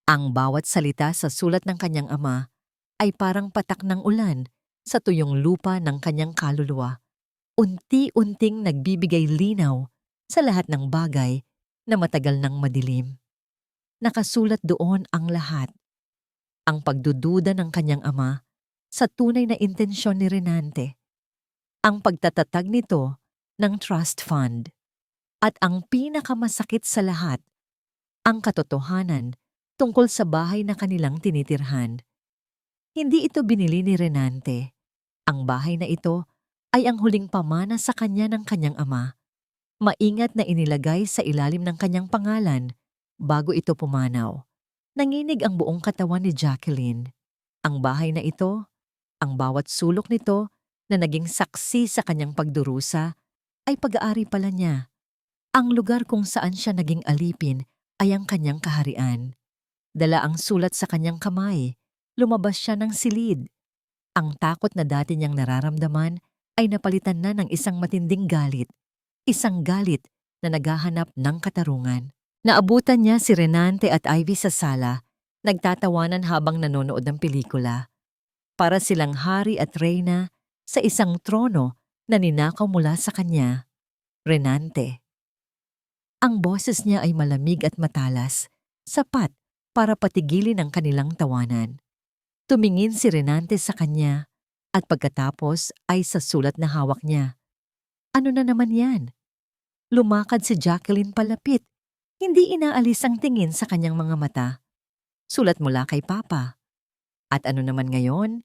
Ang bawat salita sa sulat ng kanyang ama ay parang patak ng ulan sa tuyong lupa ng kanyang kaluluwa. Unti-unting nagbibigay linaw sa lahat ng bagay na matagal nang madilim. Nakasulat doon ang lahat. Ang pagdududa ng kanyang ama sa tunay na intensyon ni Renante. Ang pagtatatag nito ng trust fund. At ang pinakamasakit sa lahat, ang katotohanan tungkol sa bahay na kanilang tinitirhan. Hindi ito binili ni Renante. Ang bahay na ito ay ang huling pamana sa kanya ng kanyang ama. Maingat na inilagay sa ilalim ng kanyang pangalan bago ito pumanaw. Nanginig ang buong katawan ni Jacqueline. Ang bahay na ito, ang bawat sulok nito na naging saksi sa kanyang pagdurusa, ay pag-aari pala niya. Ang lugar kung saan siya naging alipin ay ang kanyang kaharian. Dala ang sulat sa kanyang kamay, lumabas siya ng silid. Ang takot na dati niyang nararamdaman ay napalitan na ng isang matinding galit. Isang galit na naghahanap ng katarungan. Naabutan niya si Renante at Ivy sa sala, nagtatawanan habang nanonood ng pelikula. Para silang hari at reyna sa isang trono na ninakaw mula sa kanya. Renante. Ang boses niya ay malamig at matalas, sapat para patigilin ang kanilang tawanan. Tumingin si Renante sa kanya at pagkatapos ay sa sulat na hawak niya. Ano na naman yan? Lumakad si Jacqueline palapit. Hindi inaalis ang tingin sa kanyang mga mata. Sulat mula kay Papa. At ano naman ngayon?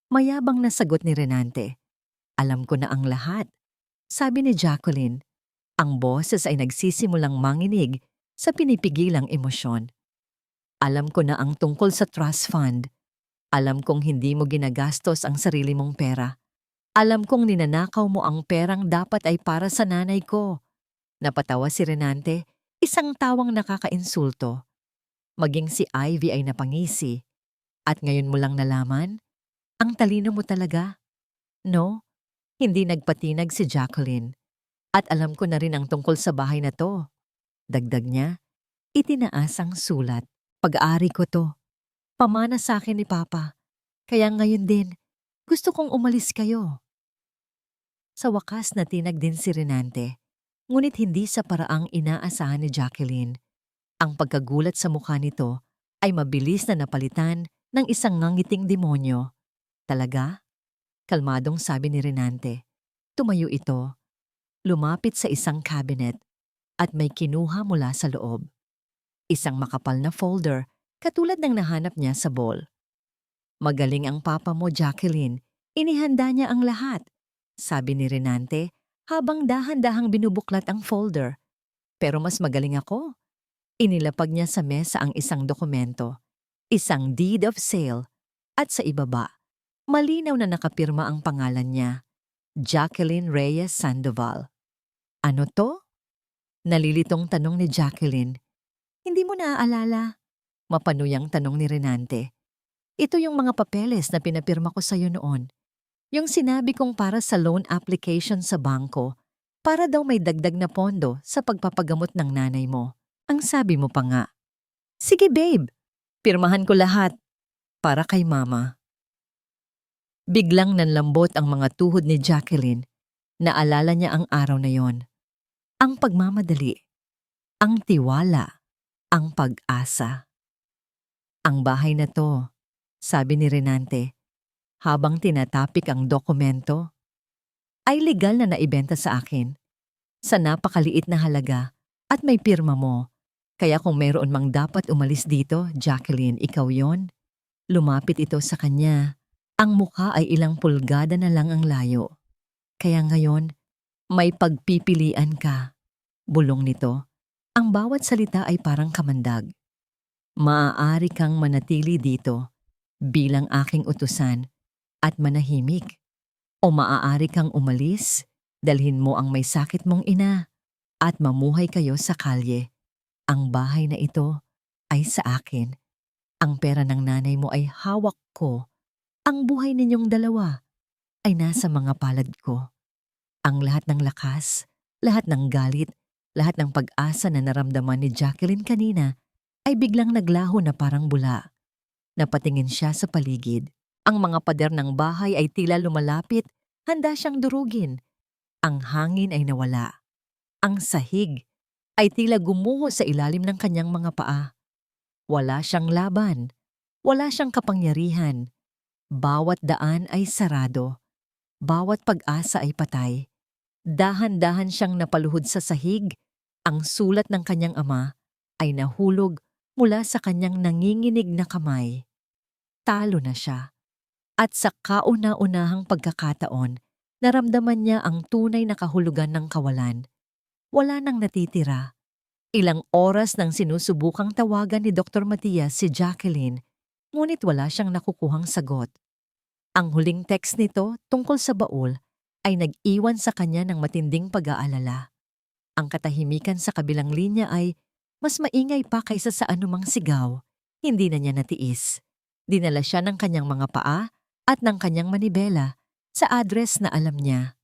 Mayabang na sagot ni Renante. Alam ko na ang lahat. Sabi ni Jacqueline. Ang boses ay nagsisimulang manginig sa pinipigilang emosyon. Alam ko na ang tungkol sa trust fund. Alam kong hindi mo ginagastos ang sarili mong pera. Alam kong ninanakaw mo ang perang dapat ay para sa nanay ko. Napatawa si Renante. Isang tawang nakakainsulto. Maging si Ivy ay napangisi. At ngayon mo lang nalaman? Ang talino mo talaga. No, hindi nagpatinag si Jacqueline. At alam ko na rin ang tungkol sa bahay na to. Dagdag niya, itinaas ang sulat. Pag-aari ko to. Pamana sa akin ni Papa. Kaya ngayon din, gusto kong umalis kayo. Sa wakas natinag din si Renante. Ngunit hindi sa paraang inaasahan ni Jacqueline. Ang pagkagulat sa mukha nito ay mabilis na napalitan ng isang ngangiting demonyo. Talaga? Kalmadong sabi ni Renante. Tumayo ito, lumapit sa isang cabinet at may kinuha mula sa loob. Isang makapal na folder katulad ng nahanap niya sa bowl. Magaling ang papa mo, Jacqueline. Inihanda niya ang lahat, sabi ni Renante habang dahan-dahang binubuklat ang folder. Pero mas magaling ako. Inilapag niya sa mesa ang isang dokumento, isang deed of sale, at sa ibaba, malinaw na nakapirma ang pangalan niya, Jacqueline Reyes Sandoval. Ano to? Nalilitong tanong ni Jacqueline. Hindi mo naaalala? Mapanuyang tanong ni Renante. Ito yung mga papeles na pinapirma ko sa'yo noon. Yung sinabi kong para sa loan application sa bangko, para daw may dagdag na pondo sa pagpapagamot ng nanay mo. Ang sabi mo pa nga. Sige babe, pirmahan ko lahat. Para kay mama. Biglang nanlambot ang mga tuhod ni Jacqueline. Naalala niya ang araw na yon. Ang pagmamadali, ang tiwala, ang pag-asa. Ang bahay na to, sabi ni Renante, habang tinatapik ang dokumento, ay legal na naibenta sa akin. Sa napakaliit na halaga at may pirma mo. Kaya kung mayroon mang dapat umalis dito, Jacqueline, ikaw yon. Lumapit ito sa kanya. Ang mukha ay ilang pulgada na lang ang layo. Kaya ngayon, may pagpipilian ka. Bulong nito, ang bawat salita ay parang kamandag. Maaari kang manatili dito bilang aking utusan at manahimik. O maaari kang umalis, dalhin mo ang may sakit mong ina at mamuhay kayo sa kalye. Ang bahay na ito ay sa akin. Ang pera ng nanay mo ay hawak ko. Ang buhay ninyong dalawa ay nasa mga palad ko. Ang lahat ng lakas, lahat ng galit, lahat ng pag-asa na naramdaman ni Jacqueline kanina ay biglang naglaho na parang bula. Napatingin siya sa paligid. Ang mga pader ng bahay ay tila lumalapit, handa siyang durugin. Ang hangin ay nawala. Ang sahig ay tila gumuho sa ilalim ng kanyang mga paa. Wala siyang laban. Wala siyang kapangyarihan. Bawat daan ay sarado. Bawat pag-asa ay patay. Dahan-dahan siyang napaluhod sa sahig. Ang sulat ng kanyang ama ay nahulog mula sa kanyang nanginginig na kamay. Talo na siya. At sa kauna-unahang pagkakataon, naramdaman niya ang tunay na kahulugan ng kawalan. Wala nang natitira. Ilang oras nang sinusubukang tawagan ni Dr. Matias si Jacqueline, ngunit wala siyang nakukuhang sagot. Ang huling text nito tungkol sa baul ay nag-iwan sa kanya ng matinding pag-aalala. Ang katahimikan sa kabilang linya ay mas maingay pa kaysa sa anumang sigaw. Hindi na niya natiis. Dinala siya ng kanyang mga paa at ng kanyang manibela sa address na alam niya.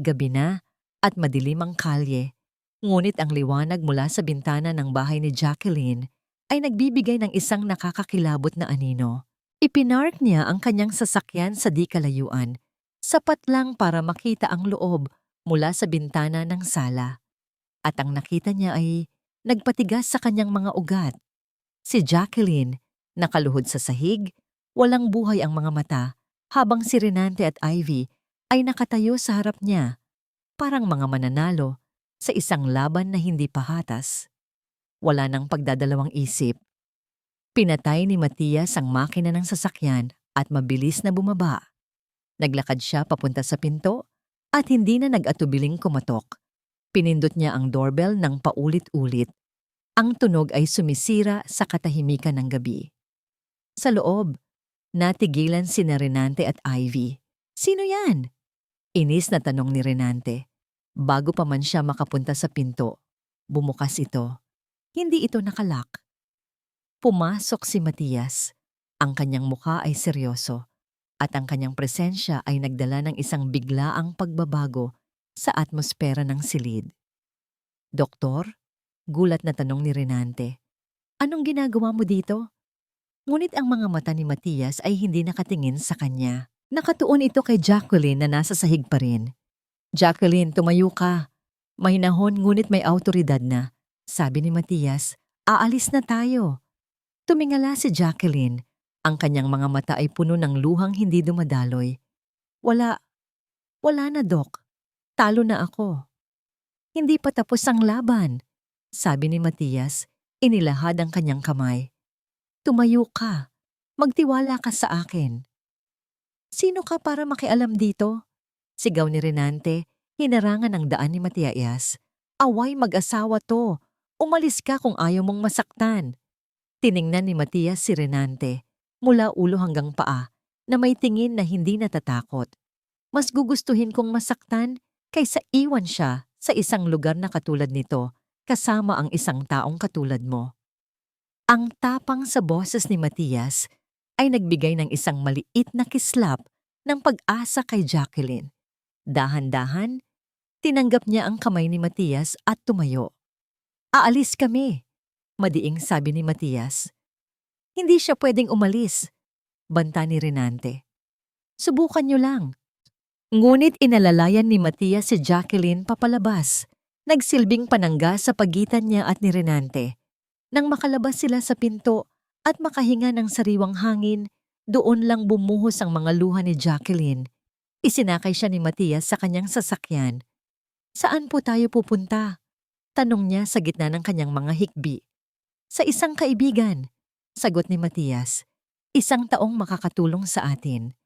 Gabi na at madilim ang kalye, ngunit ang liwanag mula sa bintana ng bahay ni Jacqueline ay nagbibigay ng isang nakakakilabot na anino. Ipinark niya ang kanyang sasakyan sa di kalayuan, sapat lang para makita ang loob mula sa bintana ng sala. At ang nakita niya ay nagpatigas sa kanyang mga ugat. Si Jacqueline, nakaluhod sa sahig, walang buhay ang mga mata, habang si Renante at Ivy ay nakatayo sa harap niya, parang mga mananalo sa isang laban na hindi pahatas. Wala nang pagdadalawang isip. Pinatay ni Matias ang makina ng sasakyan at mabilis na bumaba. Naglakad siya papunta sa pinto at hindi na nag-atubiling kumatok. Pinindot niya ang doorbell ng paulit-ulit. Ang tunog ay sumisira sa katahimikan ng gabi. Sa loob, natigilan sina Renante at Ivy. Sino yan? Inis na tanong ni Renante. Bago pa man siya makapunta sa pinto, bumukas ito. Hindi ito nakalak. Pumasok si Matias. Ang kanyang mukha ay seryoso. At ang kanyang presensya ay nagdala ng isang biglaang pagbabago sa atmosfera ng silid. "Doktor?" Gulat na tanong ni Renante. "Anong ginagawa mo dito?" Ngunit ang mga mata ni Matias ay hindi nakatingin sa kanya. Nakatuon ito kay Jacqueline na nasa sahig pa rin. "Jacqueline, tumayo ka." Mahinahon ngunit may awtoridad na. Sabi ni Matias, "Aalis na tayo." Tumingala si Jacqueline. Ang kanyang mga mata ay puno ng luhang hindi dumadaloy. Wala na, Dok. Talo na ako." "Hindi pa tapos ang laban," sabi ni Matias, inilahad ang kanyang kamay. "Tumayo ka. Magtiwala ka sa akin." "Sino ka para makialam dito?" Sigaw ni Renante, hinarangan ang daan ni Matias. "Away mag-asawa to. Umalis ka kung ayaw mong masaktan." Tiningnan ni Matias si Renante, mula ulo hanggang paa, na may tingin na hindi natatakot. "Mas gugustuhin kong masaktan kaysa iwan siya sa isang lugar na katulad nito, kasama ang isang taong katulad mo." Ang tapang sa boses ni Matias ay nagbigay ng isang maliit na kislap ng pag-asa kay Jacqueline. Dahan-dahan, tinanggap niya ang kamay ni Matias at tumayo. "Aalis kami," madiing sabi ni Matias. "Hindi siya pwedeng umalis," banta ni Renante. "Subukan niyo lang." Ngunit inalalayan ni Matias si Jacqueline papalabas. Nagsilbing panangga sa pagitan niya at ni Renante. Nang makalabas sila sa pinto at makahinga ng sariwang hangin, doon lang bumuhos ang mga luha ni Jacqueline. Isinakay siya ni Matias sa kanyang sasakyan. "Saan po tayo pupunta?" tanong niya sa gitna ng kanyang mga hikbi. "Sa isang kaibigan," sagot ni Matias. "Isang taong makakatulong sa atin."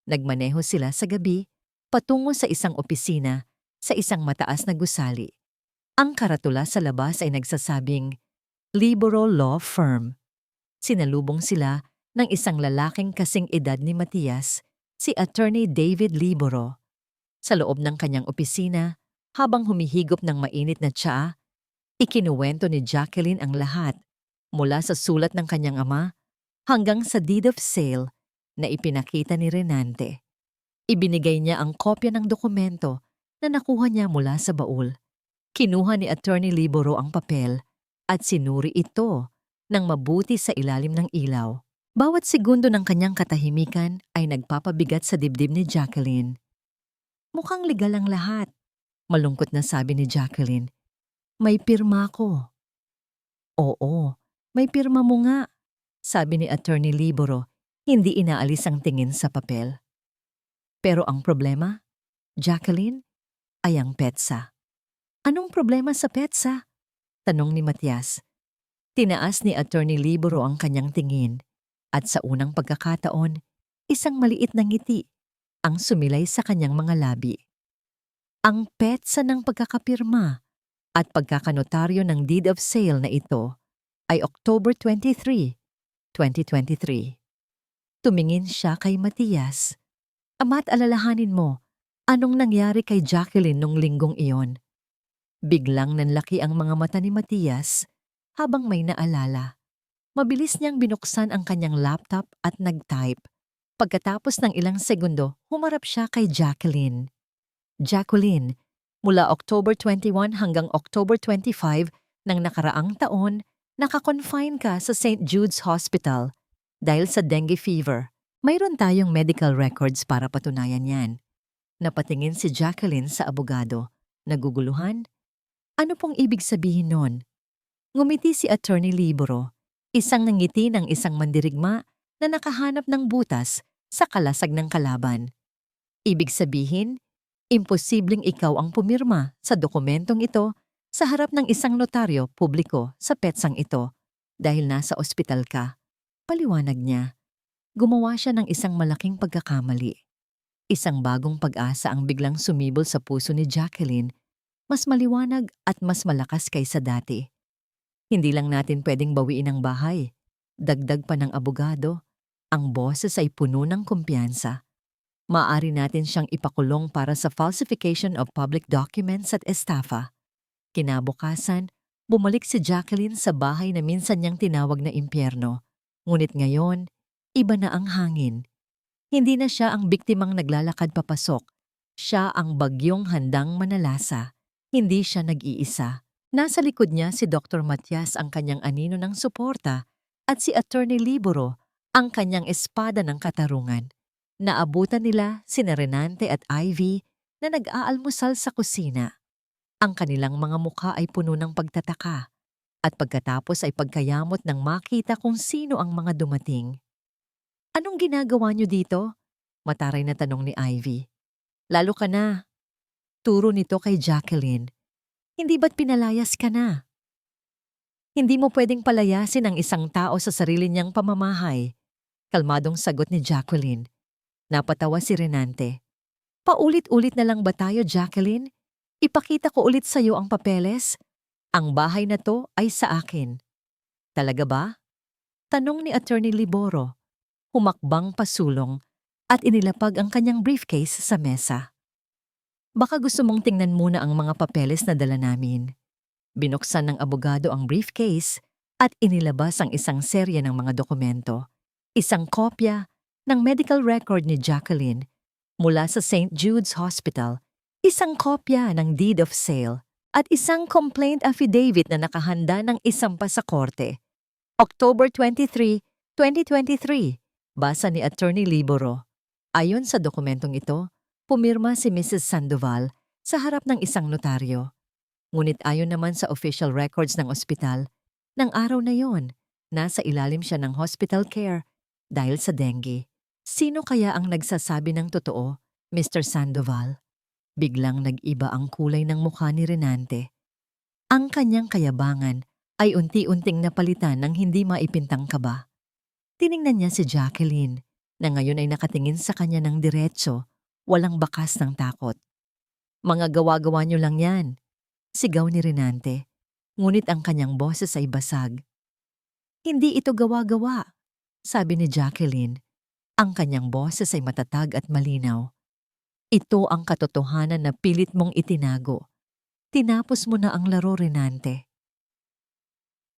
Nagmaneho sila sa gabi, patungo sa isang opisina, sa isang mataas na gusali. Ang karatula sa labas ay nagsasabing, "Libero Law Firm." Sinalubong sila ng isang lalaking kasing edad ni Matias, si Attorney David Libero. Sa loob ng kanyang opisina, habang humihigop ng mainit na tsaa, ikinuwento ni Jacqueline ang lahat, mula sa sulat ng kanyang ama hanggang sa deed of sale na ipinakita ni Renante. Ibinigay niya ang kopya ng dokumento na nakuha niya mula sa baul. Kinuha ni Attorney Libero ang papel at sinuri ito ng mabuti sa ilalim ng ilaw. Bawat segundo ng kanyang katahimikan ay nagpapabigat sa dibdib ni Jacqueline. "Mukhang legal ang lahat," malungkot na sabi ni Jacqueline. "May pirma ko." "Oo, may pirma mo nga," sabi ni Attorney Libero, hindi inaalis ang tingin sa papel. "Pero ang problema, Jacqueline, ay ang petsa." "Anong problema sa petsa?" tanong ni Matias. Tinaas ni Attorney Libero ang kanyang tingin at sa unang pagkakataon, isang maliit na ngiti ang sumilay sa kanyang mga labi. Ang petsa ng pagkakapirma at pagkakanotaryo ng deed of sale na ito ay October 23, 2023. Tumingin siya kay Matias. "Ama't alalahanin mo, anong nangyari kay Jacqueline nung linggong iyon?" Biglang nanlaki ang mga mata ni Matias habang may naalala. Mabilis niyang binuksan ang kanyang laptop at nag-type. Pagkatapos ng ilang segundo, humarap siya kay Jacqueline. "Jacqueline, mula October 21 hanggang October 25 ng nakaraang taon, nakakonfine ka sa St. Jude's Hospital dahil sa dengue fever. Mayroon tayong medical records para patunayan yan." Napatingin si Jacqueline sa abogado. Naguguluhan? "Ano pong ibig sabihin nun?" Ngumiti si Attorney Libero, isang ngiti ng isang mandirigma na nakahanap ng butas sa kalasag ng kalaban. "Ibig sabihin, imposibleng ikaw ang pumirma sa dokumentong ito sa harap ng isang notaryo publiko sa petsang ito dahil nasa ospital ka." Paliwanag niya. Gumawa siya ng isang malaking pagkakamali. Isang bagong pag-asa ang biglang sumibol sa puso ni Jacqueline, mas maliwanag at mas malakas kaysa dati. "Hindi lang natin pwedeng bawiin ang bahay." Dagdag pa ng abogado, "ang boses ay puno ng kumpiyansa. Maaari natin siyang ipakulong para sa falsification of public documents at estafa." Kinabukasan, bumalik si Jacqueline sa bahay na minsan niyang tinawag na impyerno. Ngunit ngayon, iba na ang hangin. Hindi na siya ang biktimang naglalakad papasok. Siya ang bagyong handang manalasa. Hindi siya nag-iisa. Nasa likod niya si Dr. Matias ang kanyang anino ng suporta at si Attorney Liboro ang kanyang espada ng katarungan. Naabutan nila sina Renante at Ivy na nag-aalmusal sa kusina. Ang kanilang mga mukha ay puno ng pagtataka at pagkatapos ay pagkayamot nang makita kung sino ang mga dumating. "Anong ginagawa niyo dito?" Mataray na tanong ni Ivy. "Lalo ka na." Turo nito kay Jacqueline. "Hindi ba't pinalayas ka na?" "Hindi mo pwedeng palayasin ang isang tao sa sarili niyang pamamahay." Kalmadong sagot ni Jacqueline. Napatawa si Renante. "Paulit-ulit na lang ba tayo, Jacqueline? Ipakita ko ulit sa'yo ang papeles. Ang bahay na to ay sa akin." "Talaga ba?" Tanong ni Attorney Liboro. Humakbang pasulong at inilapag ang kanyang briefcase sa mesa. "Baka gusto mong tingnan muna ang mga papeles na dala namin." Binuksan ng abogado ang briefcase at inilabas ang isang serye ng mga dokumento. Isang kopya ng medical record ni Jacqueline mula sa St. Jude's Hospital, isang kopya ng deed of sale, at isang complaint affidavit na nakahanda ng isampa sa korte. October 23, 2023, basa ni Attorney Liboro. Ayon sa dokumentong ito, pumirma si Mrs. Sandoval sa harap ng isang notaryo. Ngunit ayon naman sa official records ng ospital, ng araw na yon, nasa ilalim siya ng hospital care dahil sa dengue. Sino kaya ang nagsasabi ng totoo, Mr. Sandoval? Biglang nag-iba ang kulay ng mukha ni Renante. Ang kanyang kayabangan ay unti-unting napalitan ng hindi maipintang kaba. Tiningnan niya si Jacqueline, na ngayon ay nakatingin sa kanya ng diretso, walang bakas ng takot. "Mga gawa-gawa niyo lang yan," sigaw ni Renante, ngunit ang kanyang boses ay basag. "Hindi ito gawa-gawa," sabi ni Jacqueline. Ang kanyang boses ay matatag at malinaw. "Ito ang katotohanan na pilit mong itinago. Tinapos mo na ang laro, Renante."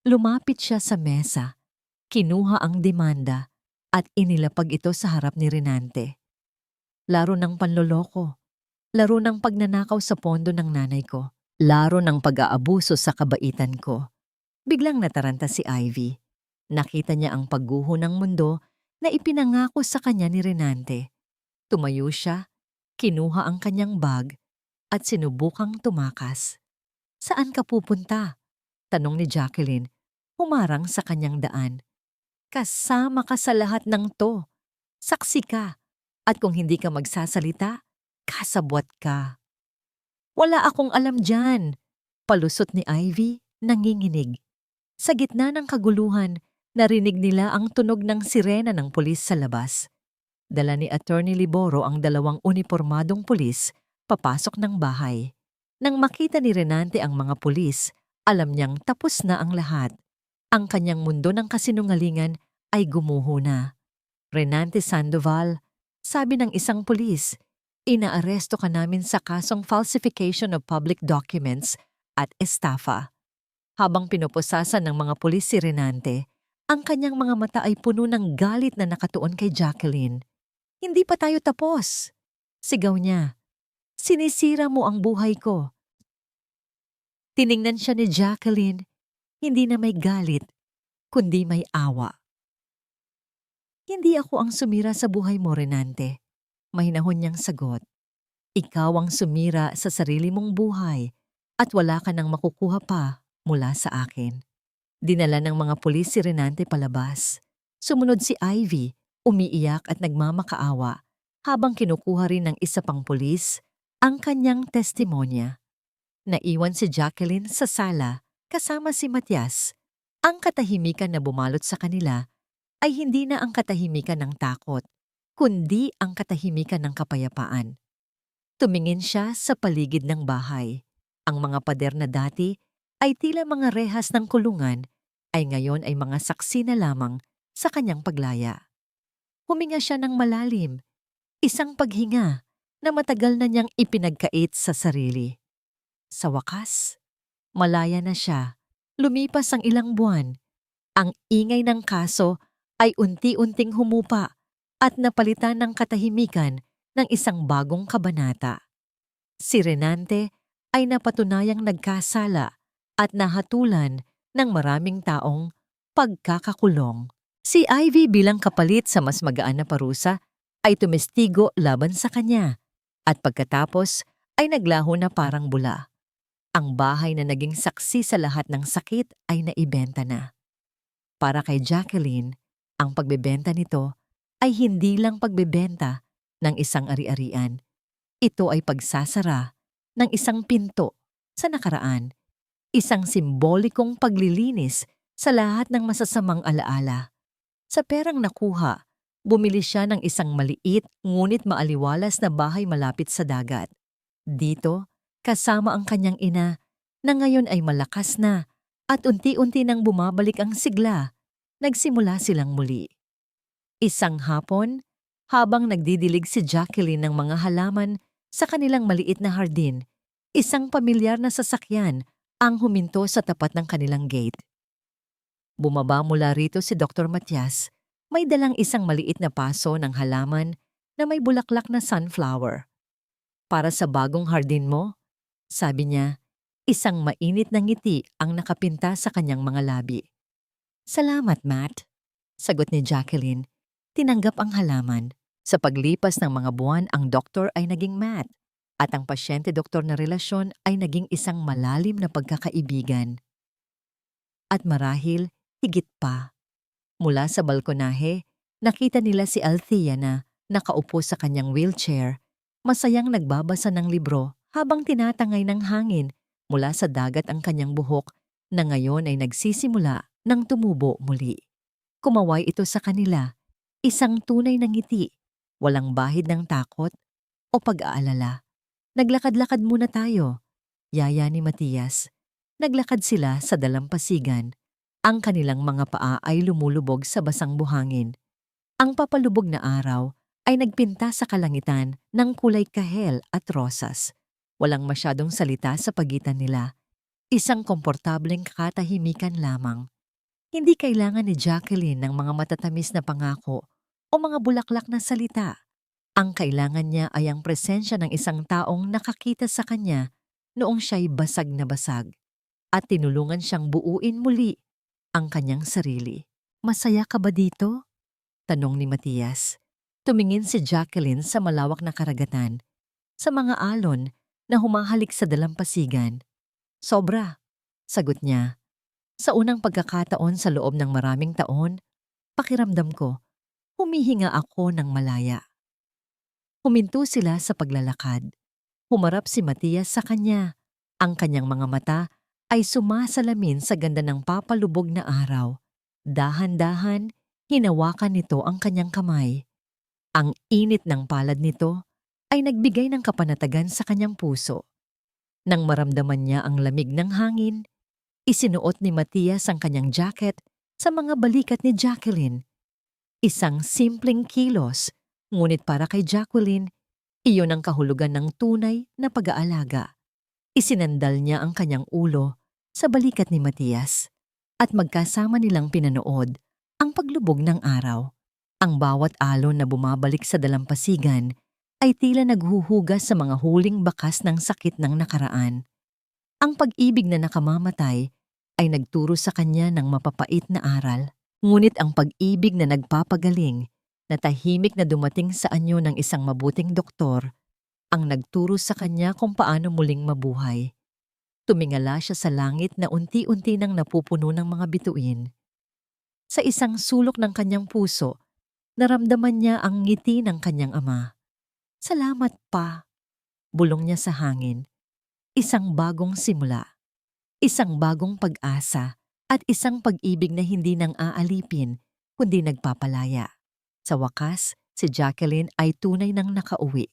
Lumapit siya sa mesa, kinuha ang demanda at inilapag ito sa harap ni Renante. "Laro ng panloloko. Laro ng pagnanakaw sa pondo ng nanay ko. Laro ng pag-aabuso sa kabaitan ko." Biglang nataranta si Ivy. Nakita niya ang pagguho ng mundo na ipinangako sa kanya ni Renante. Tumayo siya, kinuha ang kanyang bag at sinubukang tumakas. "Saan ka pupunta?" tanong ni Jacqueline, humarang sa kanyang daan. "Kasama ka sa lahat ng to. Saksi ka. At kung hindi ka magsasalita, kasabwat ka." "Wala akong alam dyan," palusot ni Ivy, nanginginig. Sa gitna ng kaguluhan, narinig nila ang tunog ng sirena ng pulis sa labas. Dala ni Attorney Liboro ang dalawang unipormadong pulis papasok ng bahay. Nang makita ni Renante ang mga pulis, alam niyang tapos na ang lahat. Ang kanyang mundo ng kasinungalingan ay gumuho na. "Renante Sandoval," sabi ng isang pulis, "inaaresto ka namin sa kasong falsification of public documents at estafa." Habang pinupusasan ng mga pulis si Renante, ang kanyang mga mata ay puno ng galit na nakatuon kay Jacqueline. "Hindi pa tayo tapos," sigaw niya. "Sinisira mo ang buhay ko." Tiningnan siya ni Jacqueline, hindi na may galit, kundi may awa. "Hindi ako ang sumira sa buhay mo, Renante," mahinahon niyang sagot. "Ikaw ang sumira sa sarili mong buhay at wala ka nang makukuha pa mula sa akin." Dinala ng mga pulis si Renante palabas. Sumunod si Ivy, umiiyak at nagmamakaawa, habang kinukuha rin ng isa pang pulis ang kanyang testimonya. Naiwan si Jacqueline sa sala kasama si Matias. Ang katahimikan na bumalot sa kanila ay hindi na ang katahimikan ng takot, kundi ang katahimikan ng kapayapaan. Tumingin siya sa paligid ng bahay. Ang mga pader na dati ay tila mga rehas ng kulungan, ay ngayon ay mga saksi na lamang sa kanyang paglaya. Huminga siya ng malalim, isang paghinga na matagal na niyang ipinagkait sa sarili. Sa wakas, malaya na siya. Lumipas ang ilang buwan. Ang ingay ng kaso ay unti-unting humupa at napalitan ng katahimikan ng isang bagong kabanata. Si Renante ay napatunayang nagkasala at nahatulan ng maraming taong pagkakakulong. Si Ivy bilang kapalit sa mas magaan na parusa ay tumestigo laban sa kanya at pagkatapos ay naglaho na parang bula. Ang bahay na naging saksi sa lahat ng sakit ay naibenta na. Para kay Jacqueline, ang pagbebenta nito ay hindi lang pagbebenta ng isang ari-arian. Ito ay pagsasara ng isang pinto sa nakaraan, isang simbolikong paglilinis sa lahat ng masasamang alaala. Sa perang nakuha, bumili siya ng isang maliit ngunit maaliwalas na bahay malapit sa dagat. Dito, kasama ang kanyang ina na ngayon ay malakas na at unti-unti nang bumabalik ang sigla, nagsimula silang muli. Isang hapon, habang nagdidilig si Jacqueline ng mga halaman sa kanilang maliit na hardin, isang pamilyar na sasakyan ang huminto sa tapat ng kanilang gate. Bumaba mula rito si Dr. Matias, may dalang isang maliit na paso ng halaman na may bulaklak na sunflower. Para sa bagong hardin mo, sabi niya, isang mainit na ngiti ang nakapinta sa kanyang mga labi. Salamat, Matt, sagot ni Jacqueline. Tinanggap ang halaman. Sa paglipas ng mga buwan, ang doktor ay naging Matt at ang pasyente-doktor na relasyon ay naging isang malalim na pagkakaibigan. At marahil, higit pa. Mula sa balkonahe, nakita nila si Althea na nakaupo sa kanyang wheelchair, masayang nagbabasa ng libro habang tinatangay ng hangin mula sa dagat ang kanyang buhok na ngayon ay nagsisimula ng tumubo muli. Kumaway ito sa kanila, isang tunay na ngiti, walang bahid ng takot o pag-aalala. Naglakad-lakad muna tayo, yaya ni Matias. Naglakad sila sa dalampasigan. Ang kanilang mga paa ay lumulubog sa basang buhangin. Ang papalubog na araw ay nagpinta sa kalangitan ng kulay kahel at rosas. Walang masyadong salita sa pagitan nila. Isang komportableng katahimikan lamang. Hindi kailangan ni Jacqueline ng mga matatamis na pangako o mga bulaklak na salita. Ang kailangan niya ay ang presensya ng isang taong nakakita sa kanya noong siya'y basag na basag at tinulungan siyang buuin muli ang kanyang sarili. Masaya ka ba dito? Tanong ni Matias. Tumingin si Jacqueline sa malawak na karagatan, sa mga alon na humahalik sa dalampasigan. Sobra, sagot niya. Sa unang pagkakataon sa loob ng maraming taon, pakiramdam ko, humihinga ako ng malaya. Huminto sila sa paglalakad. Humarap si Matias sa kanya. Ang kanyang mga mata ay sumasalamin sa ganda ng papalubog na araw. Dahan-dahan, hinawakan nito ang kanyang kamay. Ang init ng palad nito ay nagbigay ng kapanatagan sa kanyang puso. Nang maramdaman niya ang lamig ng hangin, isinuot ni Matias ang kanyang jacket sa mga balikat ni Jacqueline. Isang simpleng kilos, ngunit para kay Jacqueline, iyon ang kahulugan ng tunay na pag-aalaga. Isinandal niya ang kanyang ulo sa balikat ni Matias at magkasama nilang pinanood ang paglubog ng araw. Ang bawat alon na bumabalik sa dalampasigan ay tila naghuhugas sa mga huling bakas ng sakit ng nakaraan. Ang pag-ibig na nakamamatay ay nagturo sa kanya ng mapapait na aral, ngunit ang pag-ibig na nagpapagaling, na tahimik na dumating sa anyo ng isang mabuting doktor, ang nagturo sa kanya kung paano muling mabuhay. Tumingala siya sa langit na unti-unti nang napupuno ng mga bituin. Sa isang sulok ng kanyang puso, naramdaman niya ang ngiti ng kanyang ama. Salamat pa, bulong niya sa hangin. Isang bagong simula, isang bagong pag-asa, at isang pag-ibig na hindi nang aalipin, kundi nagpapalaya. Sa wakas, si Jacqueline ay tunay nang nakauwi.